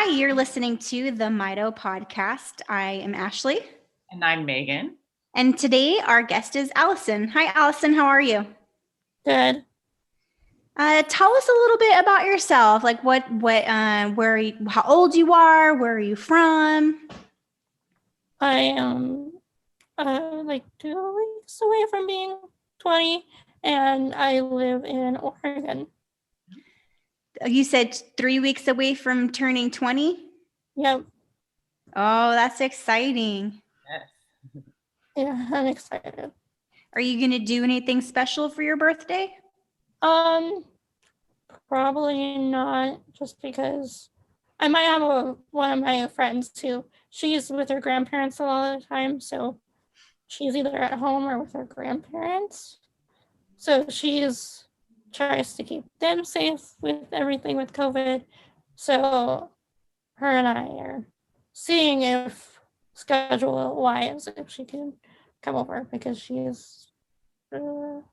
Hi, you're listening to the Mito podcast. I am Ashley. And I'm Megan. And today our guest is Allison. Hi, Allison. How are you? Good. Tell us a little bit about yourself. Like how old you are, where are you from? I am like 2 weeks away from being 20, and I live in Oregon. You said 3 weeks away from turning 20? Yep. Oh, that's exciting. Yes. Yeah, I'm excited. Are you going to do anything special for your birthday? Probably not, just because I might have one of my friends too. She's with her grandparents a lot of the time, so she's either at home or with her grandparents. So she's tries to keep them safe with everything with COVID. So her and I are seeing if schedule wise if she can come over, because she is 2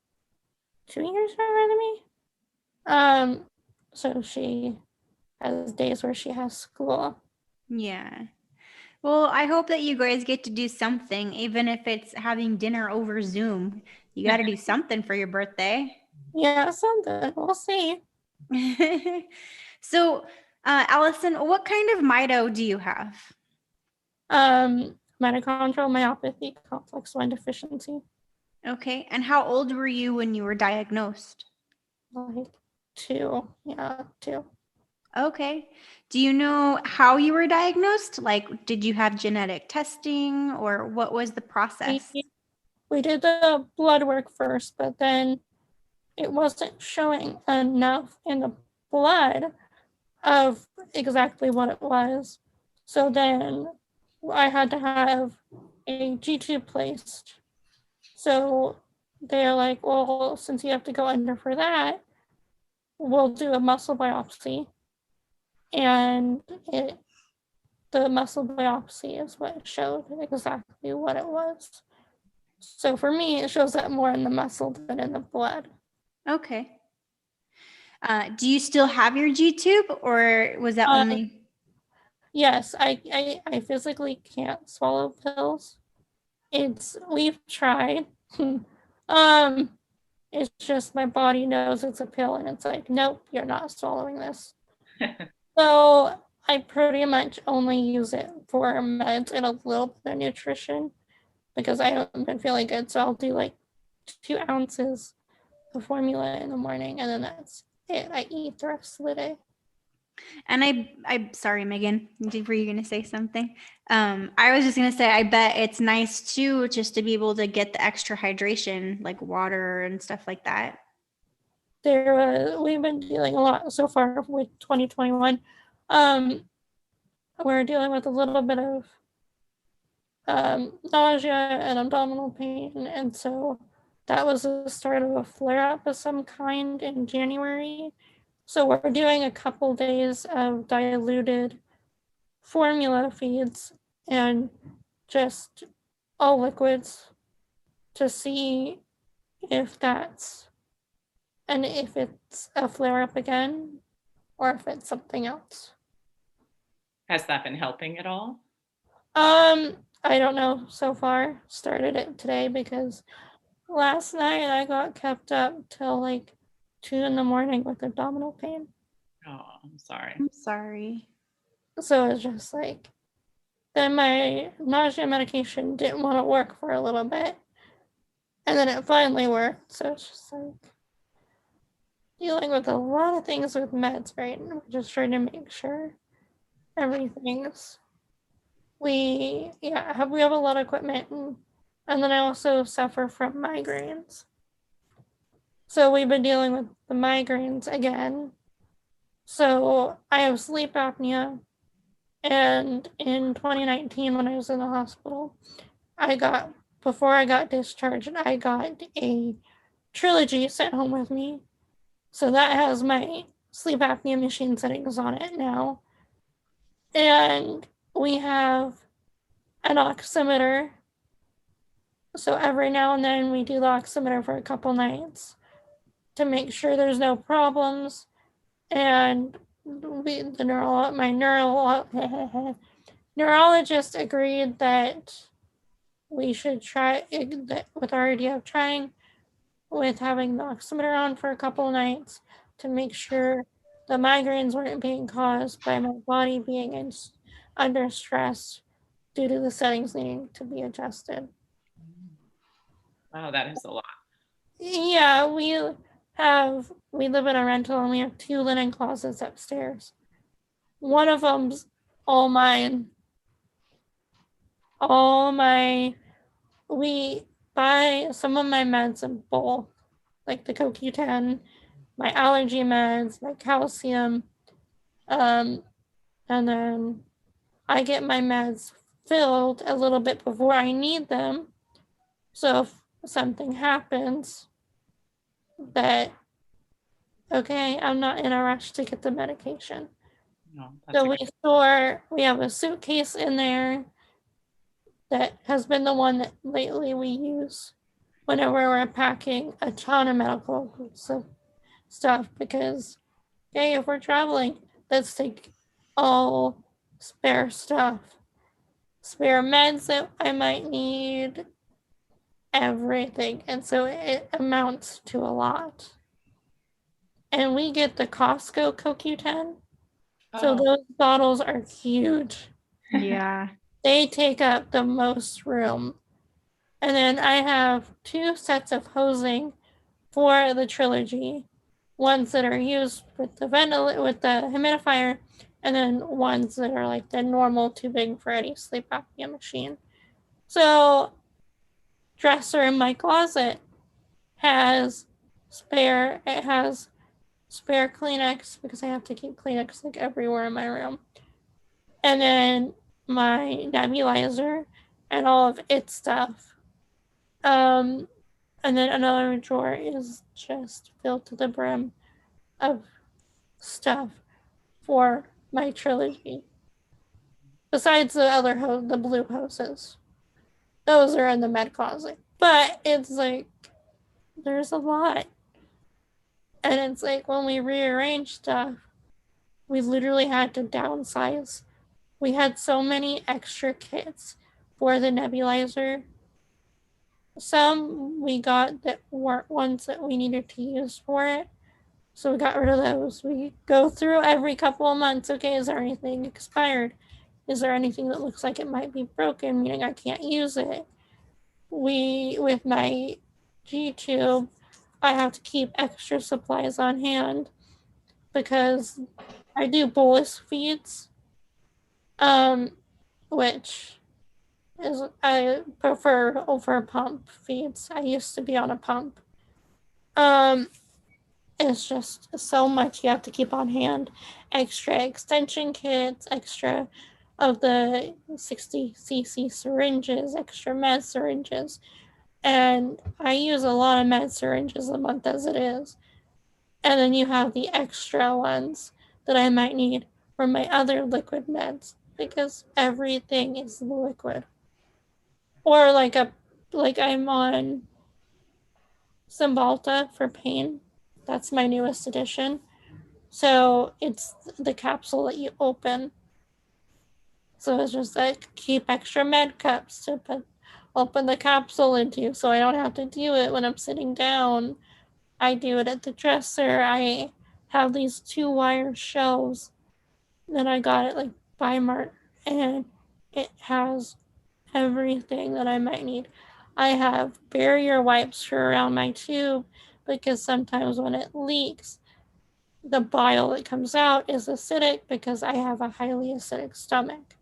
years younger than me. So she has days where she has school. Yeah. Well, I hope that you guys get to do something, even if it's having dinner over Zoom. You got to do something for your birthday. Yeah, something. We'll see. So, Allison, what kind of Mito do you have? Mitochondrial myopathy, complex 1 deficiency. Okay. And how old were you when you were diagnosed? Like 2. Yeah, 2. Okay. Do you know how you were diagnosed? Like, did you have genetic testing or what was the process? We did the blood work first, but then it wasn't showing enough in the blood of exactly what it was. So then I had to have a G-tube placed. So they're like, well, since you have to go under for that, we'll do a muscle biopsy. And the muscle biopsy is what showed exactly what it was. So for me, it shows that more in the muscle than in the blood. Okay. Do you still have your G-tube or was that only? Yes, I physically can't swallow pills. We've tried. It's just my body knows it's a pill and it's like, nope, you're not swallowing this. So I pretty much only use it for meds and a little bit of nutrition because I haven't been feeling good. So I'll do like 2 ounces of formula in the morning, and then that's it. I eat the rest of the day. And I'm sorry, Megan, were you going to say something? I was just going to say, I bet it's nice too, just to be able to get the extra hydration, like water and stuff like that. We've been dealing a lot so far with 2021. We're dealing with a little bit of nausea and abdominal pain, and so that was the start of a flare-up of some kind in January. So we're doing a couple days of diluted formula feeds and just all liquids to see if it's a flare-up again or if it's something else. Has that been helping at all? I don't know so far. Started it today because last night I got kept up till like 2 a.m. with abdominal pain. Oh, I'm sorry. I'm sorry. So it's just like, then my nausea medication didn't want to work for a little bit. And then it finally worked. So it's just like dealing with a lot of things with meds, right? And we're just trying to make sure everything's. We have a lot of equipment, and then I also suffer from migraines. So we've been dealing with the migraines again. So I have sleep apnea, and in 2019 when I was in the hospital, before I got discharged, I got a Trilogy sent home with me. So that has my sleep apnea machine settings on it now. And we have an oximeter. So every now and then we do the oximeter for a couple nights to make sure there's no problems. And neurologist agreed that we should try with our idea of trying with having the oximeter on for a couple nights to make sure the migraines weren't being caused by my body being under stress due to the settings needing to be adjusted. Wow, that is a lot. Yeah, we live in a rental and we have 2 linen closets upstairs. One of them's all mine. We buy some of my meds in bulk, like the CoQ10, my allergy meds, my calcium, and then I get my meds filled a little bit before I need them. So if something happens, that okay, I'm not in a rush to get the medication. No, that's So we have a suitcase in there that has been the one that lately we use whenever we're packing a ton of medical stuff because, okay, if we're traveling, let's take all spare stuff, spare meds that I might need, everything. And so it amounts to a lot. And we get the Costco CoQ10. So those bottles are huge. Yeah. They take up the most room. And then I have 2 sets of hosing for the trilogy. Ones that are used with the humidifier, and then ones that are like the normal too big for any sleep apnea machine. So dresser in my closet has spare Kleenex because I have to keep Kleenex like everywhere in my room. And then my nebulizer and all of its stuff. And then another drawer is just filled to the brim of stuff for my trilogy. Besides the blue hoses. Those are in the med closet. But it's like, there's a lot. And it's like when we rearrange stuff, we literally had to downsize. We had so many extra kits for the nebulizer. Some we got that weren't ones that we needed to use for it. So we got rid of those. We go through every couple of months. Okay, is there anything expired? Is there anything that looks like it might be broken, meaning I can't use it? With my G-tube, I have to keep extra supplies on hand because I do bolus feeds, which is I prefer over pump feeds. I used to be on a pump. It's just so much you have to keep on hand. Extra extension kits, extra of the 60cc syringes, extra med syringes. And I use a lot of med syringes a month as it is. And then you have the extra ones that I might need for my other liquid meds because everything is liquid. Or like I'm on Cymbalta for pain. That's my newest addition. So it's the capsule that you open. So it's just like keep extra med cups to open the capsule into so I don't have to do it when I'm sitting down. I do it at the dresser. I have these 2 wire shelves that I got at like Bimart, and it has everything that I might need. I have barrier wipes for around my tube because sometimes when it leaks, the bile that comes out is acidic because I have a highly acidic stomach.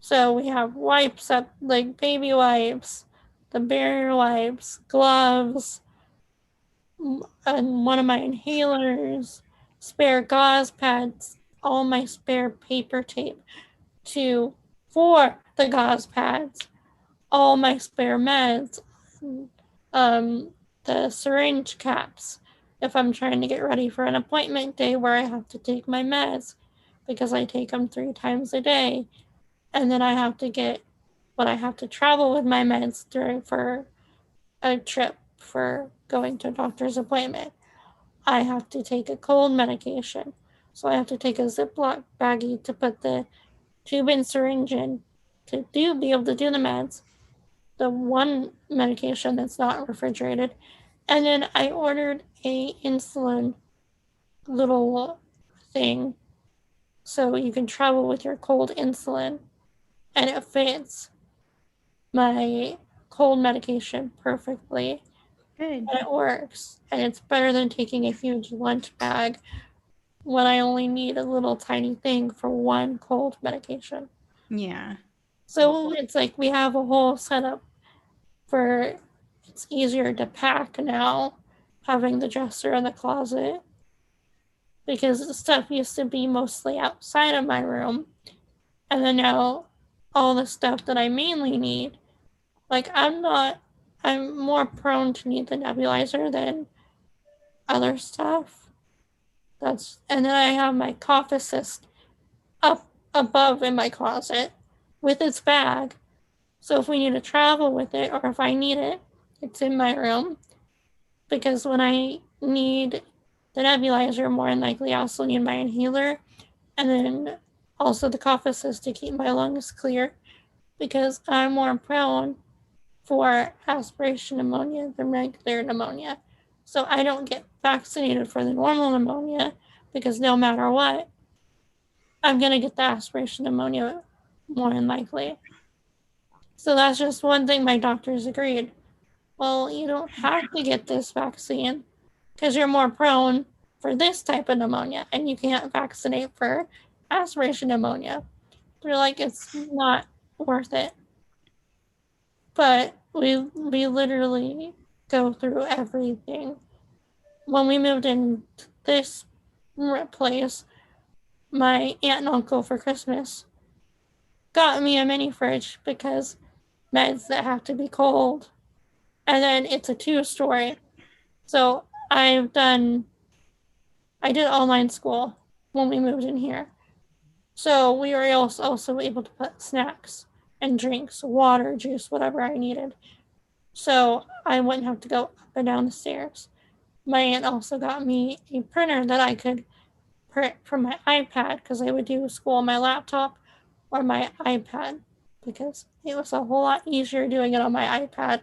So we have wipes up, like baby wipes, the barrier wipes, gloves, and one of my inhalers, spare gauze pads, all my spare paper tape for the gauze pads, all my spare meds, the syringe caps if I'm trying to get ready for an appointment day where I have to take my meds because I take them 3 times a day. And then I have to travel with my meds for a trip for going to a doctor's appointment. I have to take a cold medication. So I have to take a Ziploc baggie to put the tube and syringe in to be able to do the meds, the one medication that's not refrigerated. And then I ordered a insulin little thing so you can travel with your cold insulin, and it fits my cold medication perfectly. Good. And it works, and it's better than taking a huge lunch bag when I only need a little tiny thing for one cold medication. Yeah. So it's like we have a whole setup for it's easier to pack now, having the dresser in the closet, because the stuff used to be mostly outside of my room. And then now all the stuff that I mainly need, like I'm more prone to need the nebulizer than other stuff. And then I have my cough assist up above in my closet with its bag. So if we need to travel with it or if I need it, it's in my room. Because when I need the nebulizer, more than likely I also need my inhaler and then also the cough assist to keep my lungs clear because I'm more prone for aspiration pneumonia than regular pneumonia. So I don't get vaccinated for the normal pneumonia because no matter what, I'm going to get the aspiration pneumonia more than likely. So that's just one thing my doctors agreed. Well, you don't have to get this vaccine because you're more prone for this type of pneumonia and you can't vaccinate for aspiration pneumonia. They're like, it's not worth it. But we literally go through everything. When we moved in this place, my aunt and uncle for Christmas got me a mini fridge because meds that have to be cold. And then it's a 2-story. So I did online school when we moved in here. So we were also able to put snacks and drinks, water, juice, whatever I needed. So I wouldn't have to go up and down the stairs. My aunt also got me a printer that I could print from my iPad because I would do school on my laptop or my iPad because it was a whole lot easier doing it on my iPad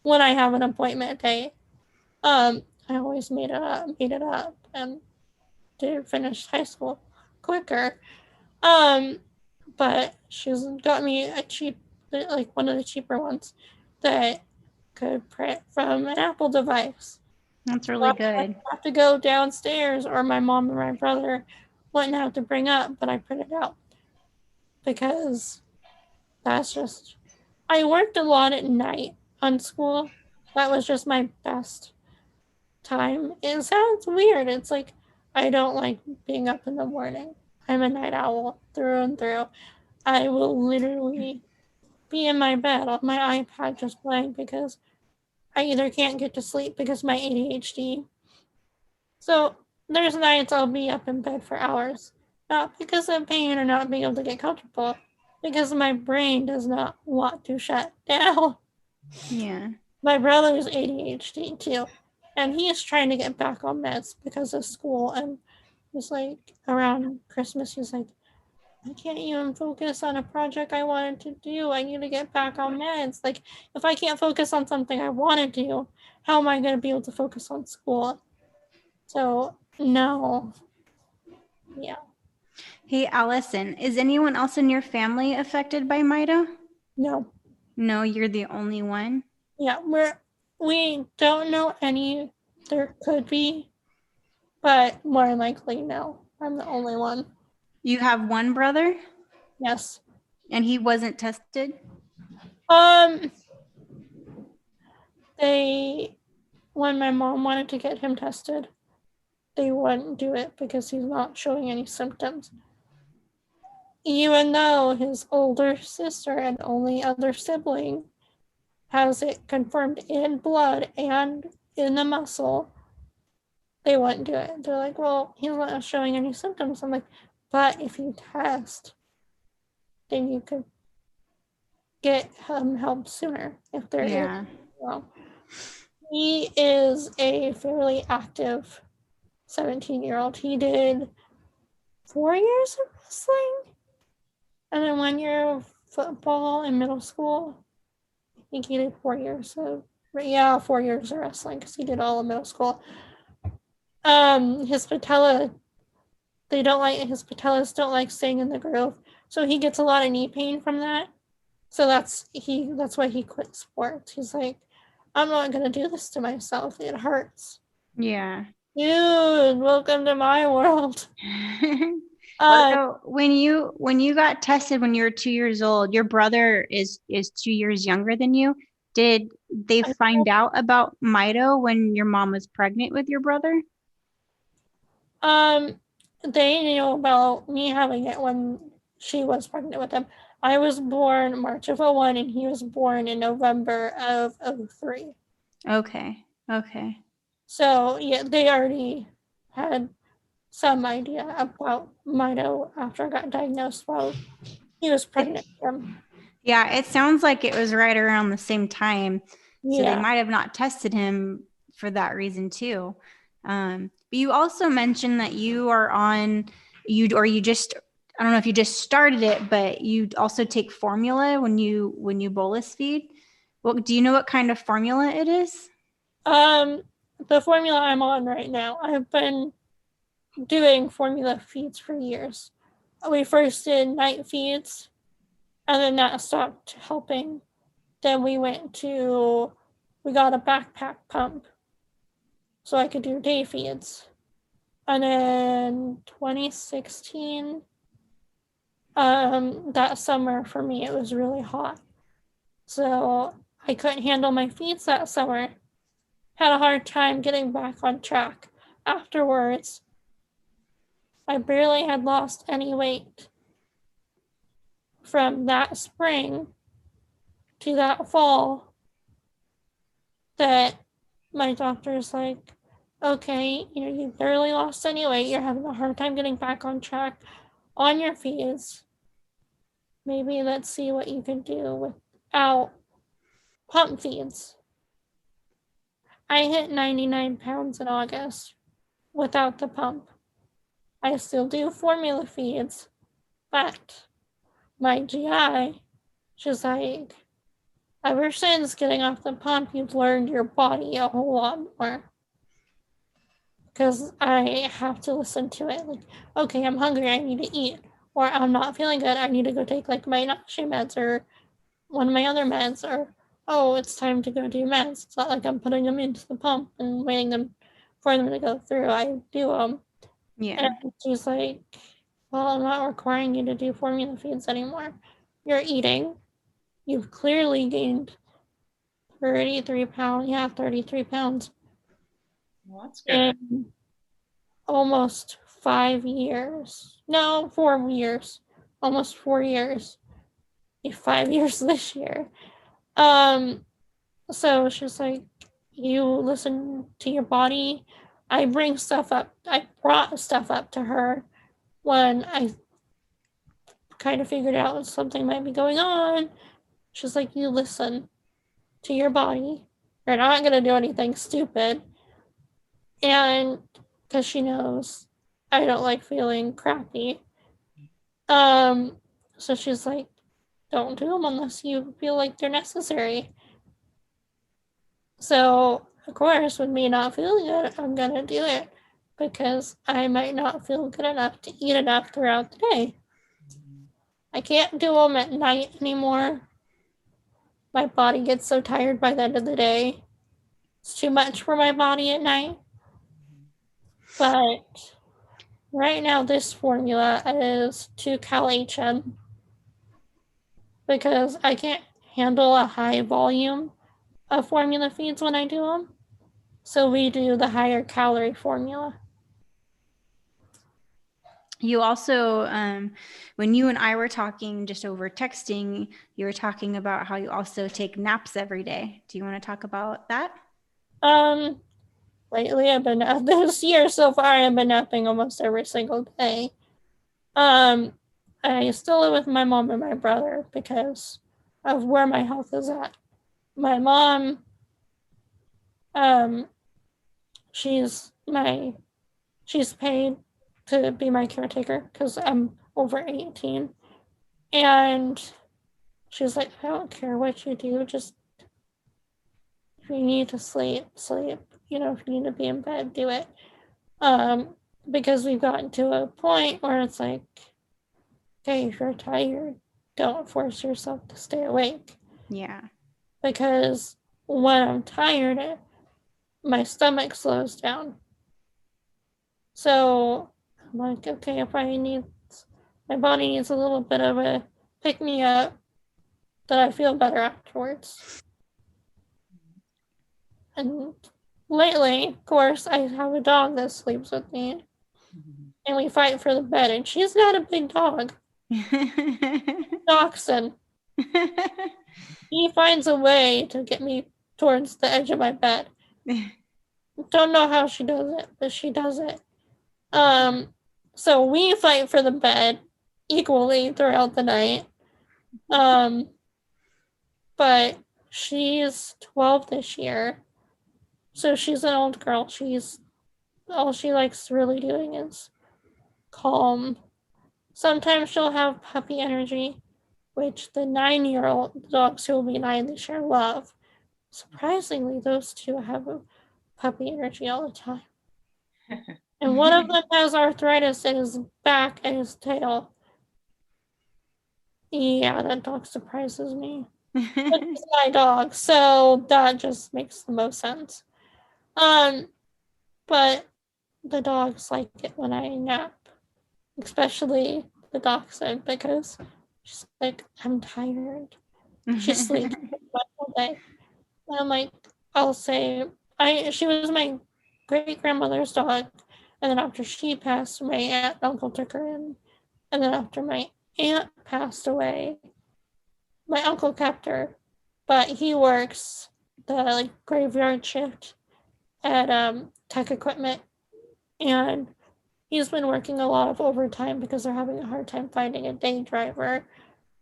when I have an appointment day. I always made it up and did finish high school quicker. But she's got me a cheap, like one of the cheaper ones that could print from an Apple device. That's really good. I have to go downstairs, or my mom and my brother wouldn't have to bring up, but I printed out because that's just. I worked a lot at night on school. That was just my best time. It sounds weird. It's like I don't like being up in the morning. I'm a night owl through and through. I will literally be in my bed on my iPad just playing because I either can't get to sleep because my ADHD. So there's nights I'll be up in bed for hours, not because of pain or not being able to get comfortable, because my brain does not want to shut down. Yeah. My brother's ADHD too, and he is trying to get back on meds because of school. And he's like, around Christmas, he's like, I can't even focus on a project I wanted to do. I need to get back on meds. Like, if I can't focus on something I want to do, how am I going to be able to focus on school? So, no. Yeah. Hey, Allison, is anyone else in your family affected by Mito? No. No, you're the only one. Yeah, we don't know any. There could be, but more likely, no. I'm the only one. You have one brother Yes. and he wasn't tested? When my mom wanted to get him tested, they wouldn't do it because he's not showing any symptoms. Even though his older sister and only other sibling has it confirmed in blood and in the muscle, they wouldn't do it. They're like, well, he's not showing any symptoms. I'm like, but if you test, then you could get help sooner if there is. Well, he is a fairly active 17-year-old. He did 4 years of wrestling, and then 1 year of football in middle school. I think he did 4 years of 4 years of wrestling because he did all of middle school. His patella, his patellas don't like staying in the groove, so he gets a lot of knee pain from that. So that's why he quit sports. He's like, I'm not gonna do this to myself. It hurts. Yeah. Dude, welcome to my world. So when you got tested when you were 2 years old, your brother is 2 years younger than you. Did they find out about Mito when your mom was pregnant with your brother? They knew about me having it when she was pregnant with him. I was born March of 01 and he was born in November of 03. Okay. Okay. So yeah, they already had some idea about Mito after I got diagnosed while he was pregnant with him. Yeah, it sounds like it was right around the same time. So they Yeah. might have not tested him for that reason too. But you also mentioned that you are on you just I don't know if you just started it, but you also take formula when you bolus feed. Well, do you know what kind of formula it is? The formula I'm on right now, I've been doing formula feeds for years. We first did night feeds, and then that stopped helping. Then we got a backpack pump so I could do day feeds. And then 2016, that summer for me, it was really hot. So I couldn't handle my feeds that summer. Had a hard time getting back on track. Afterwards, I barely had lost any weight from that spring to that fall that my doctor's like, okay, you barely lost any weight. You're having a hard time getting back on track on your feeds. Maybe let's see what you can do without pump feeds. I hit 99 pounds in August without the pump. I still do formula feeds, but my GI, she's like, ever since getting off the pump, you've learned your body a whole lot more. Because I have to listen to it. Like, okay, I'm hungry, I need to eat. Or I'm not feeling good, I need to go take like my nausea meds or one of my other meds. Or, oh, it's time to go do meds. It's not like I'm putting them into the pump and waiting for them to go through. I do them. Yeah. And she's like, well, I'm not requiring you to do formula feeds anymore. You're eating. You've clearly gained 33 pounds. Yeah, 33 pounds. Well, that's good. In almost 5 years. No, 4 years. Almost 4 years. 5 years this year. So she's like, you listen to your body. I brought stuff up to her when I kind of figured out something might be going on. She's like, you listen to your body. You're not going to do anything stupid. And because she knows I don't like feeling crappy. So she's like, don't do them unless you feel like they're necessary. So, of course, with me not feeling good, I'm going to do it because I might not feel good enough to eat enough throughout the day. I can't do them at night anymore. My body gets so tired by the end of the day. It's too much for my body at night. But right now, this formula is 2-cal-HM because I can't handle a high volume of formula feeds when I do them. So we do the higher calorie formula. You also, when you and I were talking just over texting, you were talking about how you also take naps every day. Do you want to talk about that? Lately I've been this year so far I've been napping almost every single day. I still live with my mom and my brother because of where my health is at. My mom, she's paid to be my caretaker because I'm over 18. And she's like, I don't care what you do, just if you need to sleep, sleep. You know, if you need to be in bed, do it. Because we've gotten to a point where it's like, okay, if you're tired, don't force yourself to stay awake. Yeah. Because when I'm tired, my stomach slows down. So I'm like, okay, if my body needs a little bit of a pick me up, that I feel better afterwards. And lately, of course, I have a dog that sleeps with me, and we fight for the bed. And she's not a big dog. Dachshund. He finds a way to get me towards the edge of my bed. Don't know how she does it, but she does it. So we fight for the bed equally throughout the night. But she's 12 this year. So she's an old girl. All she likes really doing is calm. Sometimes she'll have puppy energy, which the 9-year-old dogs who will be 9 this year love. Surprisingly, those two have a puppy energy all the time. And one of them has arthritis in his back and his tail. Yeah, that dog surprises me. But he's my dog, so that just makes the most sense. But the dogs like it when I nap, especially the dachshund, because she's like, I'm tired. She sleeps all day. And I'm like, I'll say, she was my great grandmother's dog, and then after she passed, my aunt and uncle took her in, and then after my aunt passed away, my uncle kept her, but he works the graveyard shift at tech equipment, and he's been working a lot of overtime because they're having a hard time finding a day driver.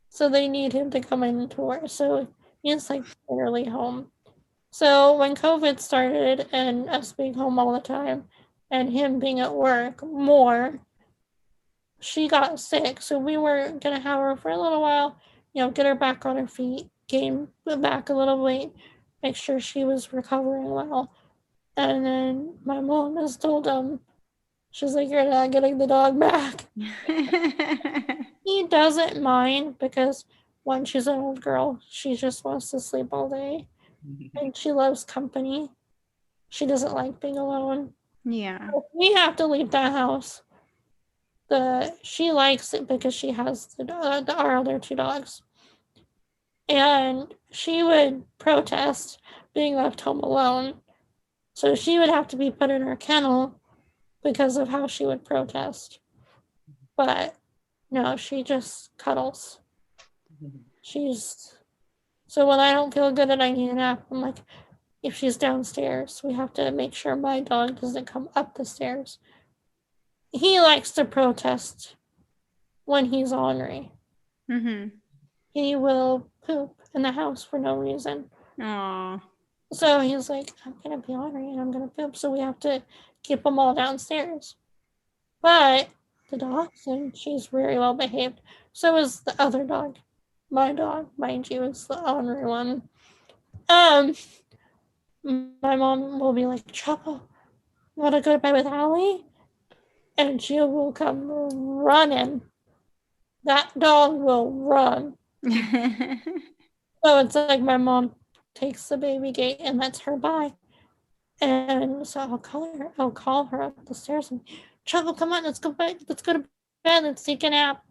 So they need him to come in to work. So he's barely home. So when COVID started and us being home all the time and him being at work more, she got sick. So we were going to have her for a little while, get her back on her feet, gain back a little weight, make sure she was recovering well. And then my mom has told him, she's like, you're not getting the dog back. He doesn't mind because when she's an old girl, she just wants to sleep all day. And she loves company. She doesn't like being alone. Yeah. If we have to leave that house, she likes it because she has our other 2 dogs. And she would protest being left home alone. So she would have to be put in her kennel because of how she would protest. But no, she just cuddles. So when I don't feel good and I need a nap, I'm like, if she's downstairs, we have to make sure my dog doesn't come up the stairs. He likes to protest when he's ornery. Mm-hmm. He will poop in the house for no reason. Aww. So he's like, I'm going to be ornery and I'm going to poop. So we have to keep them all downstairs. But the dachshund, she's very well behaved. So is the other dog. My dog, mind you, is the ornery one. My mom will be like, Trouble, you want to go to bed with Allie? And she will come running. That dog will run. So it's like my mom takes the baby gate and lets her by. And so I'll call her up the stairs and, Trouble, come on, let's go to bed, let's take a nap.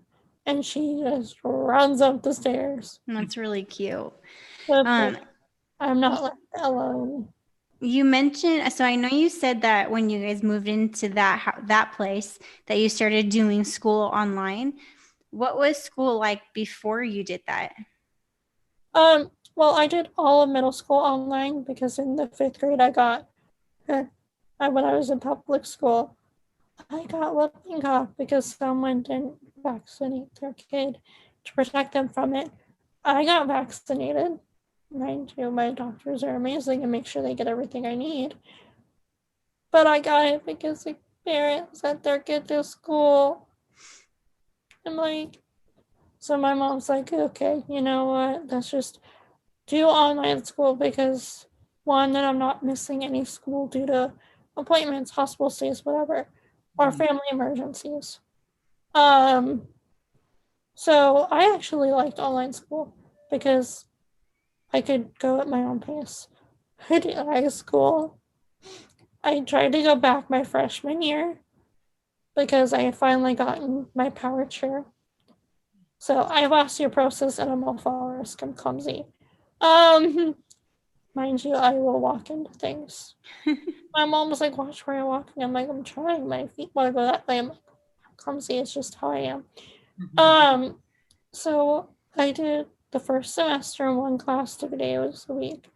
And she just runs up the stairs. That's really cute. I'm not left alone. You mentioned, so I know you said that when you guys moved into that place that you started doing school online. What was school like before you did that? Well, I did all of middle school online because in the 5th grade when I was in public school, I got whooping cough because someone didn't vaccinate their kid to protect them from it. I got vaccinated. Mind you, my doctors are amazing and make sure they get everything I need. But I got it because parents sent their kid to school. I'm like, so my mom's like, okay, you know what? Let's just do online school because one, then I'm not missing any school due to appointments, hospital stays, whatever, or family emergencies. So I actually liked online school because I could go at my own pace. I did high school. I tried to go back my freshman year because I had finally gotten my power chair. So I have osteoporosis and I'm a fall risk. I'm clumsy. Mind you, I will walk into things. My mom was like, watch where you're walking. I'm like, I'm trying. My feet want to go that way. I'm like, I'm clumsy. It's just how I am. So I did the first semester in one class 3 days a week.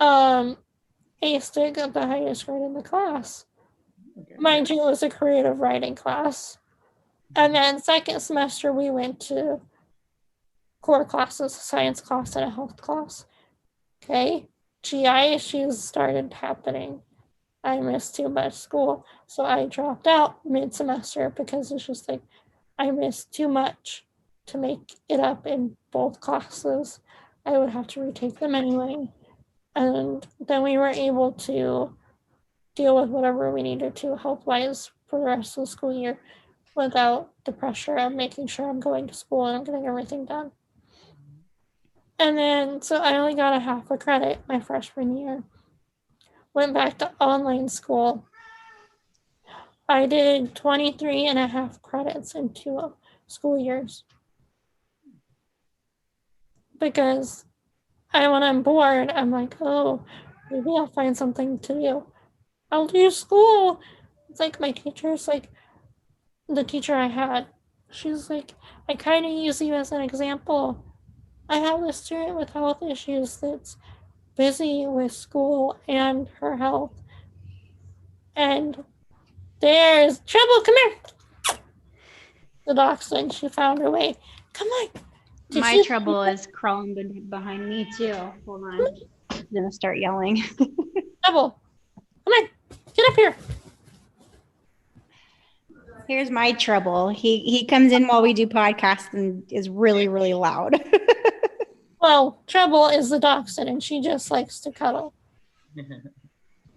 Aced it, got the highest grade in the class. Okay. Mind you, it was a creative writing class. And then second semester, we went to core classes, a science class and a health class. Okay, GI issues started happening. I missed too much school, so I dropped out mid-semester because it's just like I missed too much to make it up in both classes. I would have to retake them anyway. And then we were able to deal with whatever we needed to health-wise for the rest of the school year without the pressure of making sure I'm going to school and I'm getting everything done. And then, so I only got a half a credit my freshman year. Went back to online school. I did 23 and a half credits in 2 school years. Because when I'm bored, I'm like, oh, maybe I'll find something to do. I'll do school. It's like my teacher's like, the teacher I had, she's like, I kind of use you as an example. I have a student with health issues that's busy with school and her health. And there's trouble. Come here. The dachshund, she found her way. Come on. My trouble is crawling behind me too. Hold on. I'm gonna start yelling. Trouble. Come on. Get up here. Here's my trouble. He comes in while we do podcasts and is really, really loud. Well, Trouble is the dachshund and she just likes to cuddle.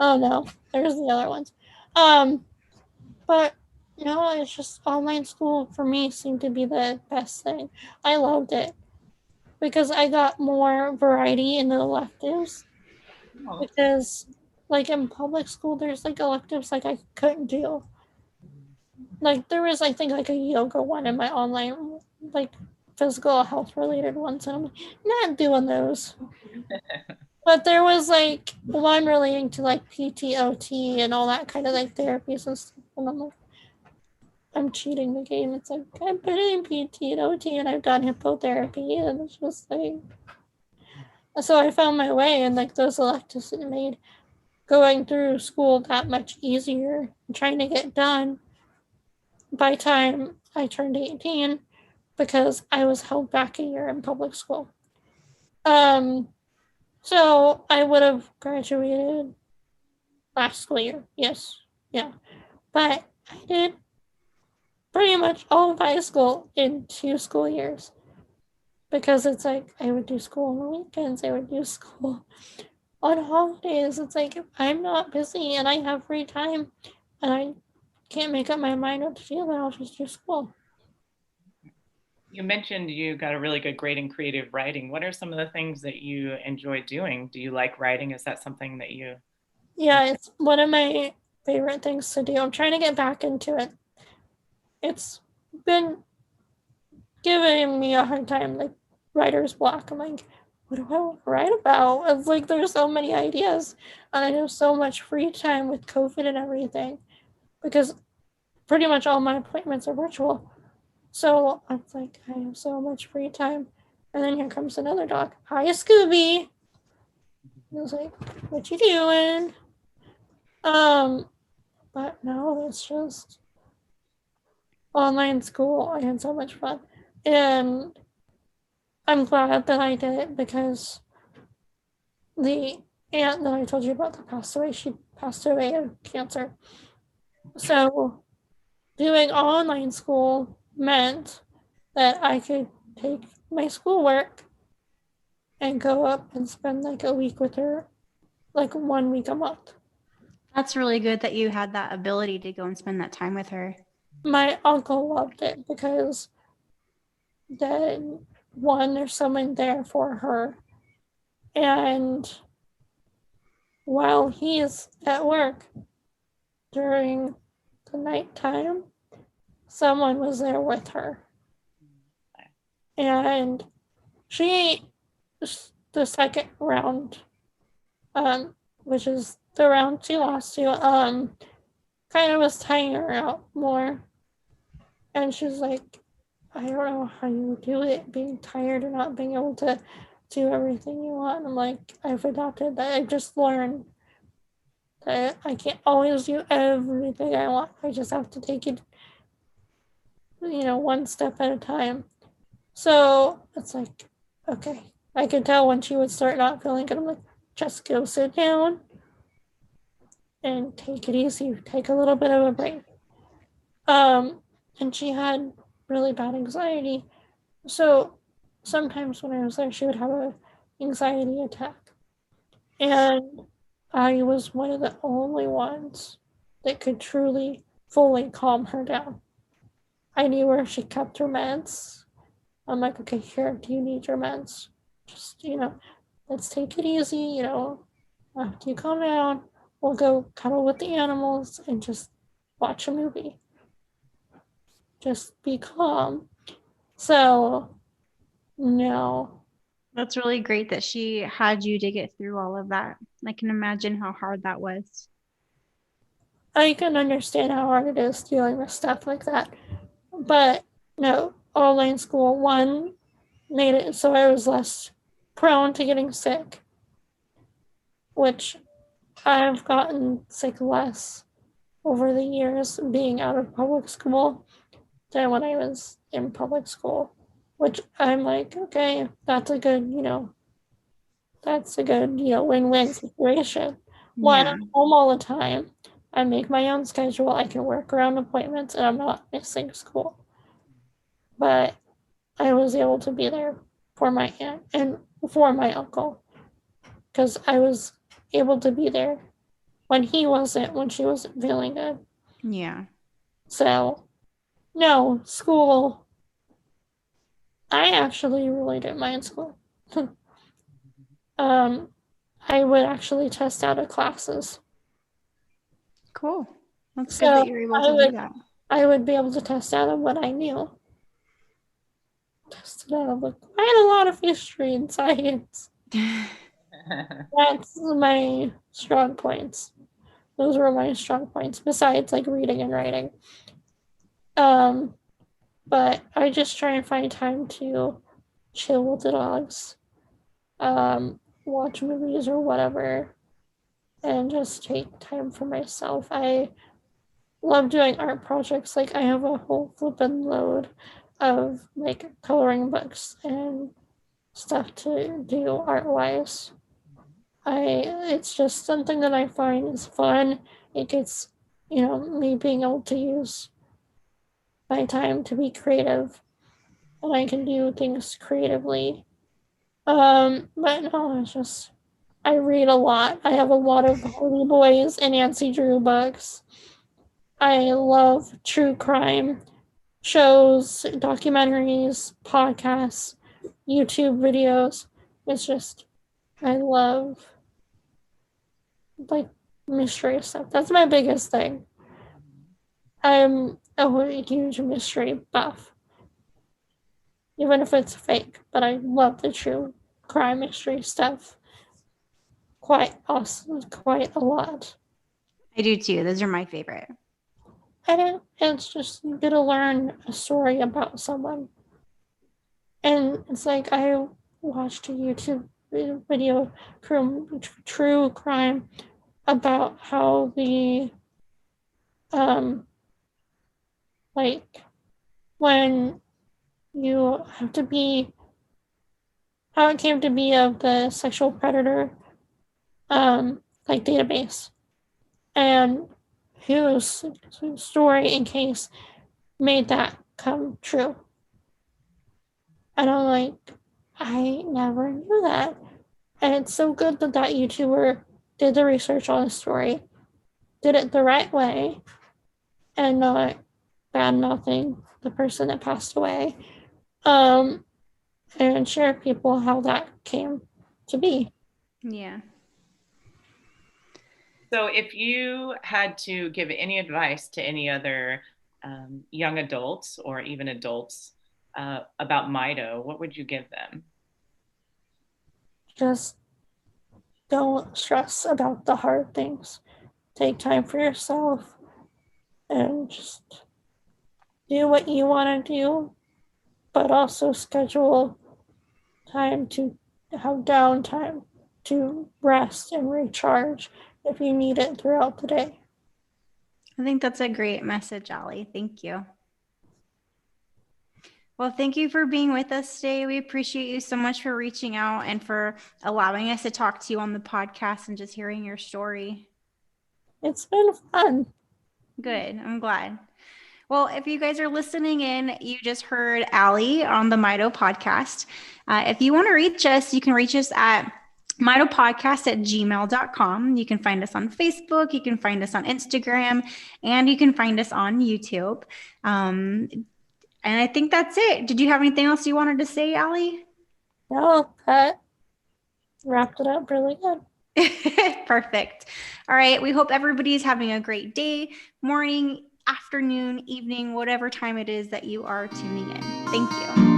Oh no, there's the other ones. But no, it's just online school for me seemed to be the best thing. I loved it because I got more variety in the electives. Because like in public school, there's like electives like I couldn't do. Like there was, I think, like a yoga one in my online, like physical health related ones, and I'm like, not doing those. But there was like one relating to like PTOT and all that kind of like therapies and stuff, and I'm like, I'm cheating the game. It's like I put in PTOT and I've done hippotherapy, and it's just like, so I found my way, and like those electives that made going through school that much easier and trying to get done by time I turned 18 because I was held back a year in public school. So I would have graduated last school year. Yes. Yeah. But I did pretty much all of high school in 2 school years because it's like I would do school on the weekends. I would do school on holidays. It's like if I'm not busy and I have free time and I can't make up my mind what to do, then I'll just do school. You mentioned you got a really good grade in creative writing. What are some of the things that you enjoy doing? Do you like writing? Is that something that you... Yeah, it's one of my favorite things to do. I'm trying to get back into it. It's been giving me a hard time, like writer's block. I'm like, what do I want to write about? It's like there's so many ideas, and I have so much free time with COVID and everything, because pretty much all my appointments are virtual. So I'm like, I have so much free time. And then here comes another dog. Hi, Scooby. I was like, what you doing? But no, it's just online school. I had so much fun. And I'm glad that I did it because the aunt that I told you about that passed away, she passed away of cancer. So doing online school meant that I could take my schoolwork and go up and spend like a week with her, like 1 week a month. That's really good that you had that ability to go and spend that time with her. My uncle loved it because then one, there's someone there for her. And while he's at work during the nighttime, someone was there with her. And she, the second round, which is the round she lost to, kind of was tying her out more. And she's like, I don't know how you do it, being tired and not being able to do everything you want. And I'm like, I've adopted that. I've just learned that I can't always do everything I want. I just have to take it, one step at a time. So it's like, okay. I could tell when she would start not feeling good. I'm like, just go sit down and take it easy. Take a little bit of a break. And she had really bad anxiety. So sometimes when I was there, she would have an anxiety attack. And I was one of the only ones that could truly, fully calm her down. I knew where she kept her meds. I'm like, okay, here, do you need your meds? Just, let's take it easy, after you calm down, we'll go cuddle with the animals and just watch a movie. Just be calm. So, no. That's really great that she had you to get through all of that. I can imagine how hard that was. I can understand how hard it is dealing with stuff like that. But no, online school, one, made it so I was less prone to getting sick, which I've gotten sick less over the years being out of public school than when I was in public school, which I'm like, okay, that's a good, win-win situation. One, Yeah. I'm home all the time. I make my own schedule. I can work around appointments and I'm not missing school. But I was able to be there for my aunt and for my uncle because I was able to be there when she wasn't feeling good. Yeah. So, no, school, I actually really didn't mind school. I would actually test out of classes. Cool. That's good So that you're able to do that. I would be able to test out of what I knew. Tested out of quite a lot of history and science. That's my strong points. Those were my strong points, besides like reading and writing. But I just try and find time to chill with the dogs, watch movies or whatever, and just take time for myself. I love doing art projects. Like I have a whole flippin' load of like coloring books and stuff to do art wise. It's just something that I find is fun. It gets, me being able to use my time to be creative and I can do things creatively. But no, it's just I read a lot. I have a lot of Hardy Boys and Nancy Drew books. I love true crime shows, documentaries, podcasts, YouTube videos. It's just I love like mystery stuff. That's my biggest thing. I'm a huge mystery buff, even if it's fake. But I love the true crime mystery stuff quite awesome, quite a lot. I do too. Those are my favorite. And it's just you get to learn a story about someone, and it's like I watched a YouTube video, true crime, about how the like when you have to be how it came to be of the sexual predator like database, and whose story and case made that come true. And I'm like, I never knew that. And it's so good that that YouTuber did the research on the story, did it the right way, and not bad mouthing the person that passed away. And share people how that came to be. Yeah. So if you had to give any advice to any other young adults or even adults about Mito, what would you give them? Just don't stress about the hard things. Take time for yourself and just do what you want to do, but also schedule time to have downtime to rest and recharge if you need it throughout the day. I think that's a great message, Allie. Thank you. Well, thank you for being with us today. We appreciate you so much for reaching out and for allowing us to talk to you on the podcast and just hearing your story. It's been fun. Good. I'm glad. Well, if you guys are listening in, you just heard Allie on the Mito podcast. If you want to reach us, you can reach us at mitopodcast@gmail.com. You can find us on Facebook, you can find us on Instagram, and you can find us on YouTube. And I think that's it. Did you have anything else you wanted to say, Allie? No, that wrapped it up really good. Perfect. All right. We hope everybody's having a great day, morning, afternoon, evening, whatever time it is that you are tuning in. Thank you.